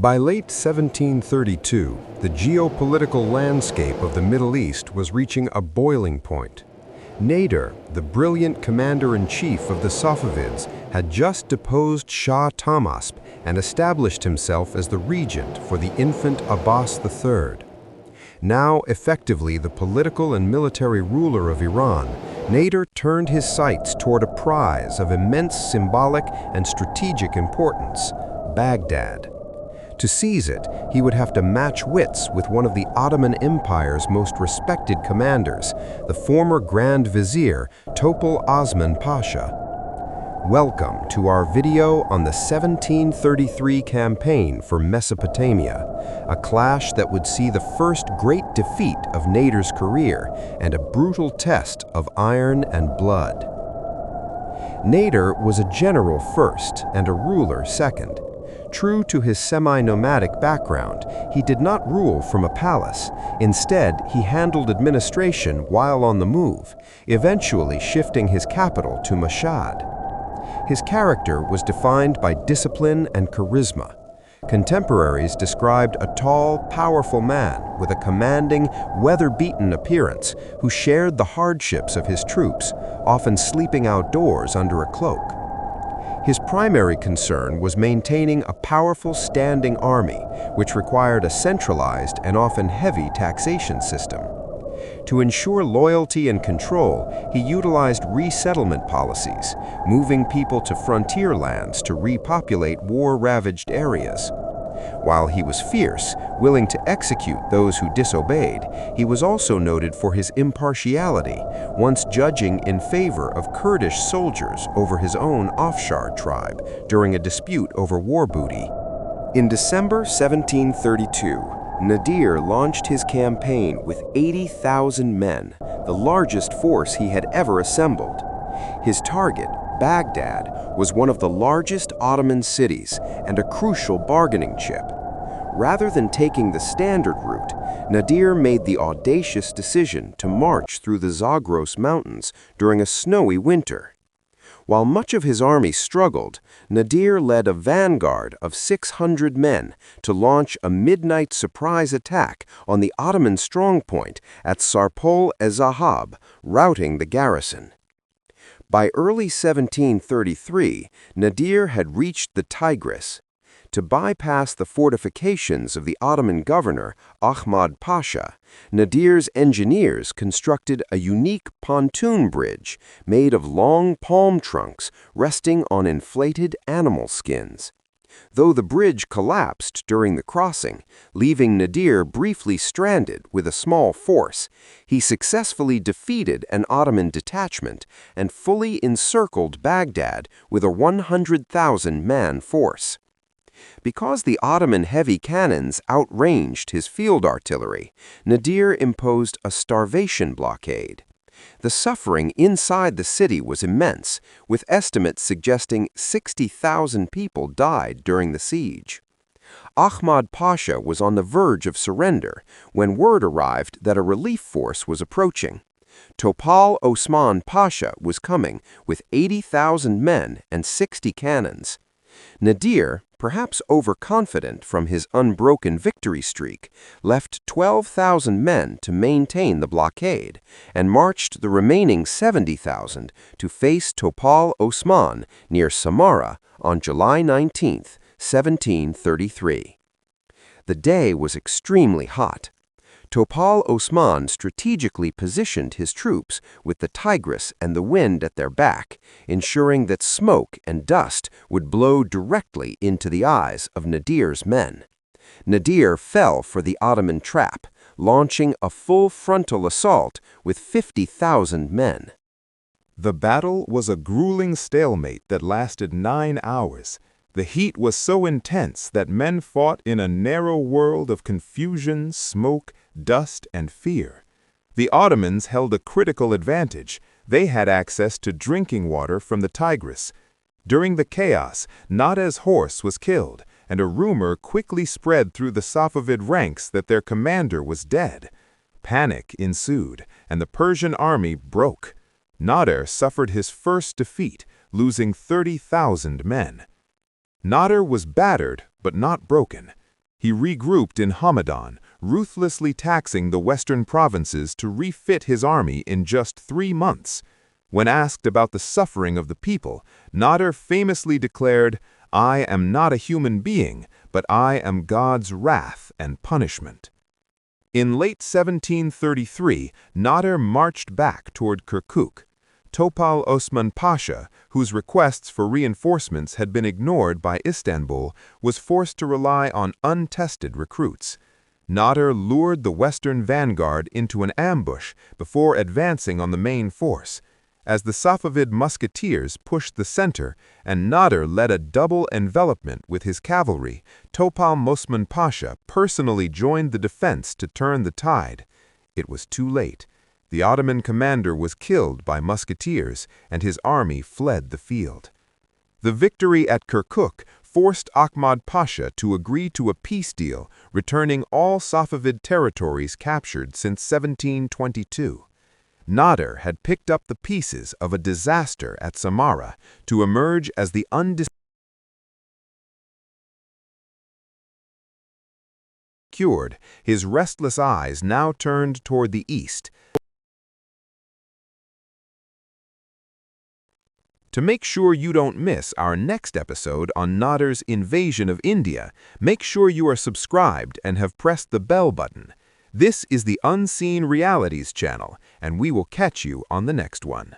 By late 1732, the geopolitical landscape of the Middle East was reaching a boiling point. Nader, the brilliant commander-in-chief of the Safavids, had just deposed Shah Tahmasp and established himself as the regent for the infant Abbas III. Now effectively the political and military ruler of Iran, Nader turned his sights toward a prize of immense symbolic and strategic importance, Baghdad. To seize it, he would have to match wits with one of the Ottoman Empire's most respected commanders, the former Grand Vizier Topal Osman Pasha. Welcome to our video on the 1733 campaign for Mesopotamia, a clash that would see the first great defeat of Nader's career and a brutal test of iron and blood. Nader was a general first and a ruler second. True to his semi-nomadic background, he did not rule from a palace. Instead, he handled administration while on the move, eventually shifting his capital to Mashhad. His character was defined by discipline and charisma. Contemporaries described a tall, powerful man with a commanding, weather-beaten appearance who shared the hardships of his troops, often sleeping outdoors under a cloak. His primary concern was maintaining a powerful standing army, which required a centralized and often heavy taxation system. To ensure loyalty and control, he utilized resettlement policies, moving people to frontier lands to repopulate war-ravaged areas. While he was fierce, willing to execute those who disobeyed, he was also noted for his impartiality, once judging in favor of Kurdish soldiers over his own Afshar tribe during a dispute over war booty. In December 1732, Nader launched his campaign with 80,000 men, the largest force he had ever assembled. His target, Baghdad, was one of the largest Ottoman cities and a crucial bargaining chip. Rather than taking the standard route, Nader made the audacious decision to march through the Zagros Mountains during a snowy winter. While much of his army struggled, Nader led a vanguard of 600 men to launch a midnight surprise attack on the Ottoman strongpoint at Sarpol-e-Zahab, routing the garrison. By early 1733, Nader had reached the Tigris. To bypass the fortifications of the Ottoman governor, Ahmad Pasha, Nader's engineers constructed a unique pontoon bridge made of long palm trunks resting on inflated animal skins. Though the bridge collapsed during the crossing, leaving Nader briefly stranded with a small force, he successfully defeated an Ottoman detachment and fully encircled Baghdad with a 100,000-man force. Because the Ottoman heavy cannons outranged his field artillery, Nader imposed a starvation blockade. The suffering inside the city was immense, with estimates suggesting 60,000 people died during the siege. Ahmad Pasha was on the verge of surrender when word arrived that a relief force was approaching. Topal Osman Pasha was coming with 80,000 men and 60 cannons. Nader, perhaps overconfident from his unbroken victory streak, left 12,000 men to maintain the blockade and marched the remaining 70,000 to face Topal Osman near Samarra on July 19, 1733. The day was extremely hot. Topal Osman strategically positioned his troops with the Tigris and the wind at their back, ensuring that smoke and dust would blow directly into the eyes of Nader's men. Nader fell for the Ottoman trap, launching a full frontal assault with 50,000 men. The battle was a grueling stalemate that lasted 9 hours. The heat was so intense that men fought in a narrow world of confusion, smoke, dust, and fear. The Ottomans held a critical advantage. They had access to drinking water from the Tigris. During the chaos, Nader's horse was killed, and a rumor quickly spread through the Safavid ranks that their commander was dead. Panic ensued, and the Persian army broke. Nader suffered his first defeat, losing 30,000 men. Nader was battered but not broken. He regrouped in Hamadan, ruthlessly taxing the western provinces to refit his army in just 3 months. When asked about the suffering of the people, Nader famously declared, "I am not a human being, but I am God's wrath and punishment." In late 1733, Nader marched back toward Kirkuk. Topal Osman Pasha, whose requests for reinforcements had been ignored by Istanbul, was forced to rely on untested recruits. Nader lured the western vanguard into an ambush before advancing on the main force. As the Safavid musketeers pushed the center and Nader led a double envelopment with his cavalry, Topal Osman Pasha personally joined the defense to turn the tide. It was too late. The Ottoman commander was killed by musketeers, and his army fled the field. The victory at Kirkuk forced Ahmad Pasha to agree to a peace deal, returning all Safavid territories captured since 1722. Nader had picked up the pieces of a disaster at Samarra to emerge as the undisputed. His restless eyes now turned toward the east. To make sure you don't miss our next episode on Nader's invasion of India, make sure you are subscribed and have pressed the bell button. This is the Unseen Realities channel, and we will catch you on the next one.